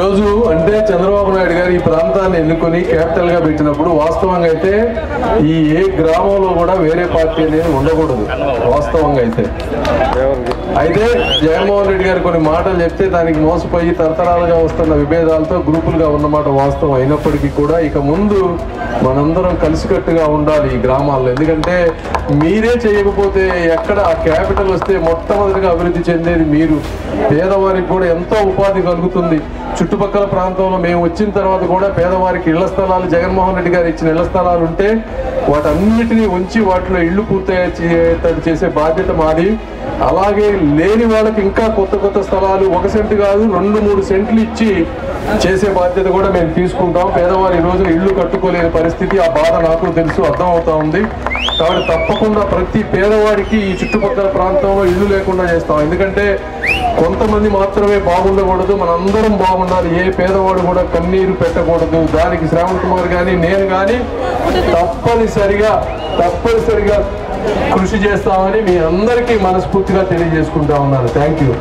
ఈరోజు అంటే చంద్రబాబు నాయుడు గారు ఈ ప్రాంతాన్ని ఎన్నుకొని క్యాపిటల్ గా పెట్టినప్పుడు వాస్తవంగా అయితే ఈ ఏ గ్రామంలో కూడా వేరే పార్టీ అనేది ఉండకూడదు. వాస్తవంగా అయితే జగన్మోహన్ రెడ్డి గారు కొన్ని మాటలు చెప్తే దానికి మోసపోయి తరతరాలుగా వస్తున్న విభేదాలతో గ్రూపులుగా ఉన్నమాట వాస్తవం అయినప్పటికీ కూడా ఇక ముందు మనందరం కలిసికట్టుగా ఉండాలి ఈ గ్రామాల్లో. ఎందుకంటే మీరే చేయకపోతే ఎక్కడ ఆ క్యాపిటల్ వస్తే మొట్టమొదటిగా అభివృద్ధి చెందేది మీరు. పేదవారికి కూడా ఎంతో ఉపాధి కలుగుతుంది. చుట్టుపక్కల ప్రాంతంలో మేము వచ్చిన తర్వాత కూడా పేదవారికి ఇళ్ల స్థలాలు జగన్మోహన్ రెడ్డి గారు ఇచ్చిన ఇళ్ల స్థలాలు ఉంటే వాటన్నిటినీ ఉంచి వాటిలో ఇళ్లు పూర్తయ్యేటట్టు చేసే బాధ్యత మాది. అలాగే లేని వాళ్ళకి ఇంకా కొత్త కొత్త స్థలాలు 1 సెంటు కాదు 2-3 సెంట్లు ఇచ్చి చేసే బాధ్యత కూడా మేము తీసుకుంటాం. పేదవారు ఈ రోజున ఇళ్లు కట్టుకోలేని పరిస్థితి, ఆ బాధ నాకు తెలుసు, అర్థం అవుతా ఉంది. కాబట్టి తప్పకుండా ప్రతి పేదవాడికి ఈ చుట్టుపక్కల ప్రాంతంలో ఇల్లు లేకుండా చేస్తాం. ఎందుకంటే కొంతమంది మాత్రమే బాగుండకూడదు, మనందరం బాగుండాలి. ఏ పేదవాడు కూడా కన్నీరు పెట్టకూడదు. దానికి శ్రావణ్ కుమార్ కానీ నేను కానీ తప్పనిసరిగా కృషి చేస్తామని మీ అందరికీ మనస్ఫూర్తిగా తెలియజేసుకుంటా ఉన్నాను. Thank you.